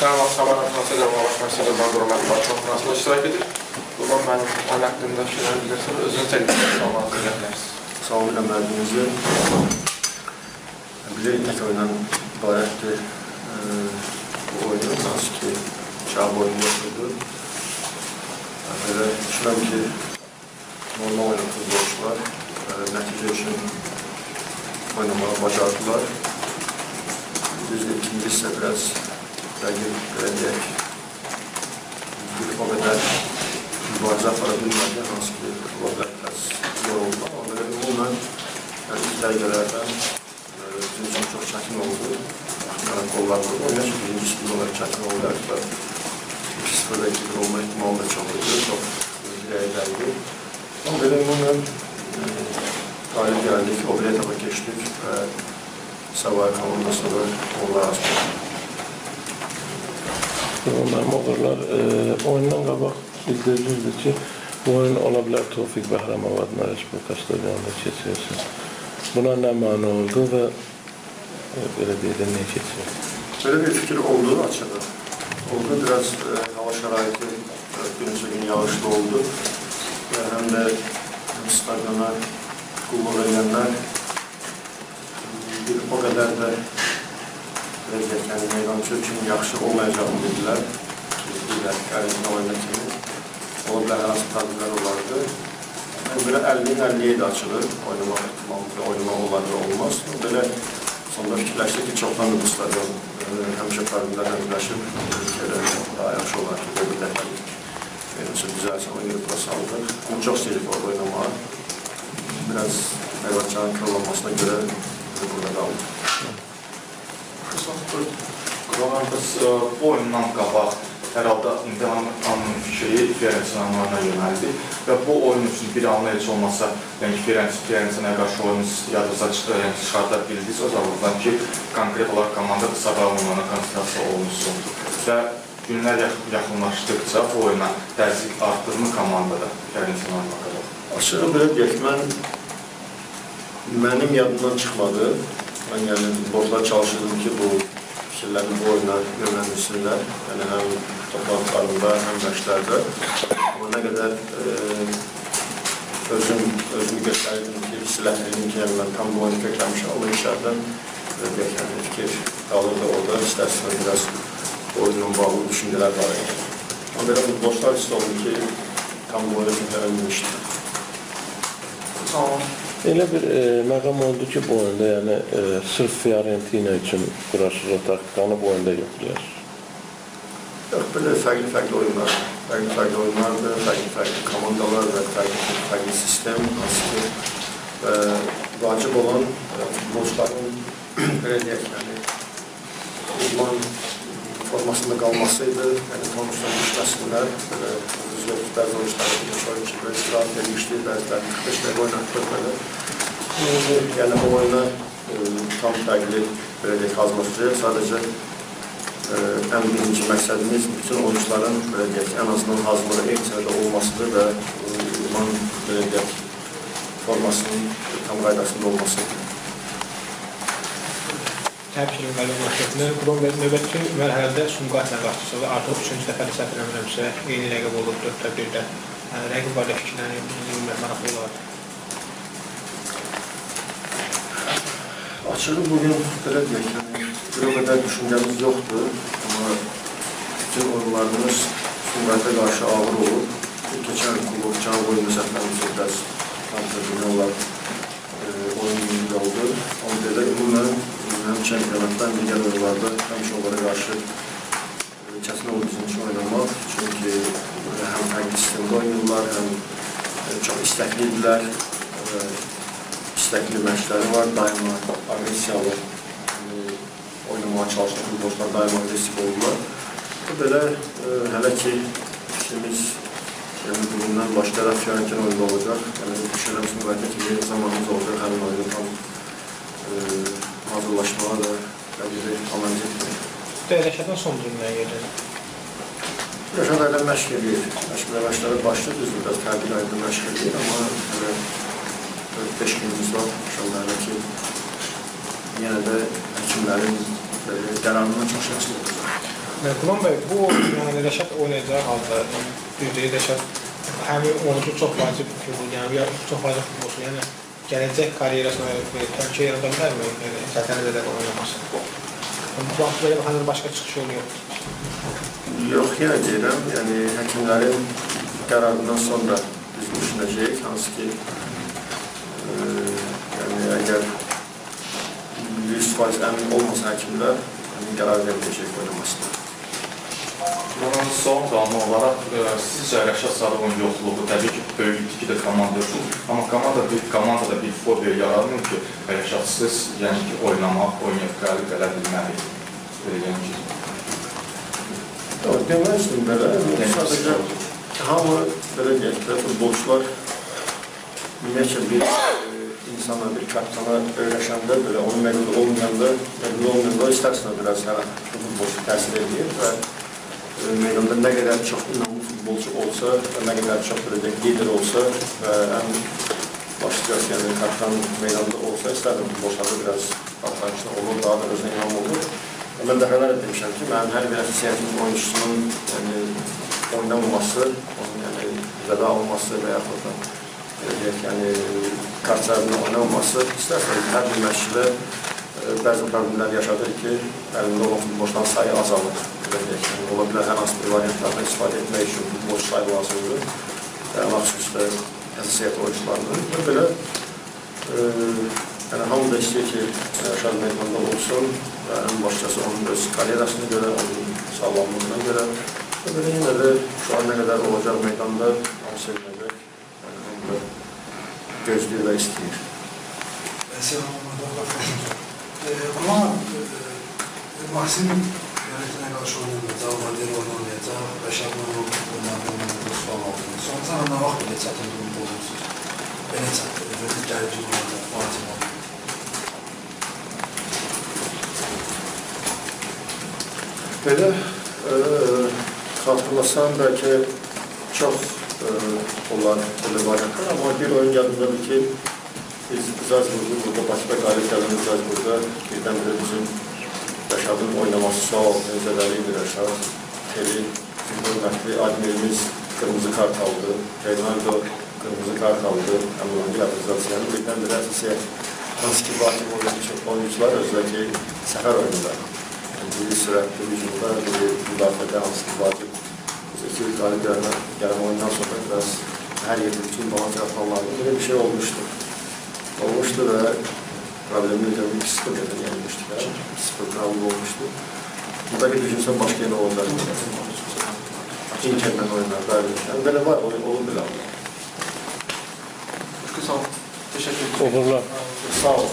Qaramaq Xabarın Fransa Qaramaq Başkanı Qurban Mətbuat konferansında iştirak edir. Qurban mənim oyun haqqında şeylər bilirsən, özünü çəkdir, olmanızı bilərsiniz. Sağ olun, əməlinizi. Bilirik, tək oyundan ibarətdir. Bu oyunu nasıl ki, şahab oyunu yoxdur. Düşünürəm ki, normal oyunu futbolçular nəticə üçün oynamağı bacardılar. Düzdür, ikinci hissə biraz rəqib, belə deyək, o qədər mübarizə apara bilmədi, hansı ki, o biraz yoruldu. Amma belə ümumən, ilk dəqiqələrdən bizim üçün çox çətin oldu. Qollar vurdu. Oyuna ki, birinci sibil olaraq çətin oldu. 2-0 rəqibin olma ihtimalı da çox idi, çox dirəyəcəkdi. Amma belə ümumən qalib gəldik, o bir etaba keçdik və Savay kanalından sonra onlar açdı. Mənim uğurlar, oyundan qabaq bildirilirdi ki, bu oyun ola bilər Tofiq Bəhrəmov adına Respublika stadionunda keçirsin. Buna nə mani oldu və belə deyilən nə keçiyor? Belə bir fikir oldu açığı. Oldu, biraz hava şəraiti birinci gün yağışlı oldu. Həm də stadiona qulluq edənlər o qədər də meydançı üçün yaxşı olmayacağını dedilər. Qərinə oyuna kimi. Ola bilər, hər hansı tədbirlər olardı. Belə 50-50 idi açığı, oynamaq ehtimalı, oynamaq olar və olmaz. Belə sonunda fikirləşdik ki, çoxdan da bu stadion həmişə tədbirlərlə birləşib, daha yaxşı olar ki, bir dəfəlik düzəlsin, ona görə bura saldıq. Amma çox istəyirik orada oynamağa. Biraz meydançanın kırılmasına görə burada qaldı. Qurbanımız bu oyundan qabaq hər halda indi hamının fikri Fiorentina'larına yönəldi və bu oyun üçün bir anla heç olmasa, yəni Fiorentina'ya qarşı oyunu yadınıza çıxarda bildiniz o zamandan ki, konkret olaraq komanda qısa qalmamlarına konsentrasiya olunsun və günlər yaxınlaşdıqca bu oyuna təzyiq artdırmı komandada Fiorentina'larına qabaq? Açığı belə deyək, mənim yadımdan çıxmadı. Mən yəni futbolcular çalışırdım ki, bu fikirlərini bu oyuna yönləndirsinlər. Yəni həm toplantılarında, həm məşqlərdə. Amma nə qədər özümü göstərirdim ki, siləhlirim ki, yəni mən tam bu oyunu kökləmişəm. Amma işlərdən fikir qalırdı orada. İstərsinə biraz oyunun bağlı düşüncələr var. Amma belə futbolcular istəyirdim ki, tam bu oyunu köklənilmişdir. Elə bir məqam oldu ki, bu oyunda yəni sırf Fiorentina üçün quraşır o taktikanı bu oyunda yoxlayır. Yox, belə fərqli oyunlar, fərqli komandalar və fərqli sistem, hansı ki, vacib olan futbolcuların belə deyək, idman formasında qalmasıydı, yəni konusunda düşməsinlər, bəzi oyuncuları istirahat edilmişdi, bəziləri 45 dəqiqə oynatdıq belə. Yəni o oyuna tam fərqli hazırlaşacaq. Sadəcə ən birinci məqsədimiz bütün oyuncuların ən azından hazırlığı eyni sırada olmasıdır və idman formasının tam qaydasında olmasıdır. Həmçinin məlumatlarını növbətçi mərhələdə Sumqayıtla qarşısı və artıq 3-cü dəfədə səhv eləmirəmsə eyni rəqib olub 4-1-də. Rəqib barədə fikirlərini maraqlı olardı. Açığı bugün belə deyək, bir o qədər düşüncəmiz yoxdur. Amma bütün oyunlarımız Sumqayıta qarşı ağır olur. Keçən klub Cənab oyunu səhvlərimizə biraz antrenörü olaraq oyun günündə oldu. Amma belə ümumən həm çempionatda, həm digər oyunlarda həmişə onlara qarşı çətin olur bizim üçün oynamaq. Çünki həm fərqli sistemdə oynayırlar, həm çox istəklidirlər, istəkli məşqləri var, daima agresiyalı oynamağa çalışan futbolcular daima agresiv olurlar. Belə hələ ki fikrimiz bugündən başlayaraq Fiorentina oyunda olacaq. Düşünürəm ki, müvəqqəti bir zamanımız olacaq, həmin oyunu tam hazırlaşmağa da bir analiz etmək. Rəşadın son durumuna gedir. Rəşad elə məşq edir. Məşqlərə başlayır, düzdür, biraz təbil ayında məşq edir, amma 4-5 günümüz var. İnşallah ki, yenə də həkimlərin qərarından çox şəxsi olacaq. Qulam bəy, bu yəni Rəşad oynayacağı halda düzdür, Rəşad həmin oyuncu çox vacib futbolçu, yəni ya çox vacib futbolçu, yəni gələcək karyerasına təhlükə yarada bilərmi? Yəni Sətənədə də oynaması. Bu vaxt belə baxanlar başqa çıxış yolu yoxdur. Yox, yenə deyirəm, yəni həkimlərin qərarından sonra biz düşünəcəyik, hansı ki, yəni əgər 100% əmin olmasa həkimlər, qərar veriləcək oynamasına. Bunun son qanun olaraq sizcə Rəşad Sadıqovun yoxluğu təbii ki, böyük itkide komanda yoxdur. Amma komandada bir fobiya yaranmır ki, Rəşadsız yəni ki, oynamaq, oynayıb qalib gələ bilməli. Yəni ki, deməzdim belə, sadəcə hamı belə deyək də, futbolçular ümumiyyətlə bir insana, bir kapitana öyrəşəndə belə, onun məqludu olmayanda istərsinə biraz hələ futbolçu təsir edir və meydanda nə qədər çox inanlı futbolçu olsa və nə qədər çox lider olsa və ən başlayacaq, yəni kapitan meydanda olsa, istərdim futbolçularda biraz atlayışına olur, daha da özünə inanma olur. Mən dəfələr demişəm ki, mənim hər bir əksəriyyətin oyuncusunun oynamaması, onun zədə alınması və yaxud da kartlarının oynamaması istərseniz hər bir məşqdə bəzi problemlər yaşadır ki, əlində olan futbolçuların sayı azalır. Ola bilər hər hansı bir variantlardan istifadə etmək üçün futbolçu sayı lazımdır və ən xüsusda əsassiyyət oyuncularının. Və belə hamı da istəyir ki, Rəşad meydanda olsun və ən başçası onun öz karyerasına görə, onun sağlamlığına görə və belə yenə də şu an nə qədər olacaq meydanda hamı sevinəcək, hamı da gözləyir və istəyir. Ama Maksim yönetine karşı oynayacaq, Vadeli oynayacaq, Rəşadla oynayacaq sual altında. Sonrasında nə vaxt belə çətin durumda olursunuz? Belə çətin, gəlici olacaq, vacib olacaq. Belə xatırlasam bəlkə çox onlar belə variantlar, amma bir oyun yadındadır ki, biz Zazburg'da burada başqa qalib gəlimiz Zazburg'da birdən-birə bizim Rəşadın oynaması sual altında zədəliydi Rəşad. Bizim hörmətli admirimiz qırmızı kart aldı, Reynaldo qırmızı kart aldı, Əmrani Yadızasiyanı birdən-birə əsasiyə hansı ki vacib oyuncular özləki səfər oyunlar. Biri sürətli hücumda, biri müdafiədə hansı ki vacib. Biz iki qalib gələn oyundan sonra biraz hər yerdə bütün balans yaratmalarında böyle bir şey olmuştu. Olmuştu ve problemli de bir sıfır yerden yenilmiştik. Sıfır kavga olmuştu. Buradaki düşünsen başka yerine olacak. İnkermen oynar, yani böyle var, olur bile. Sağ olun. Teşekkür ederim. Uğurlar. Sağ olun.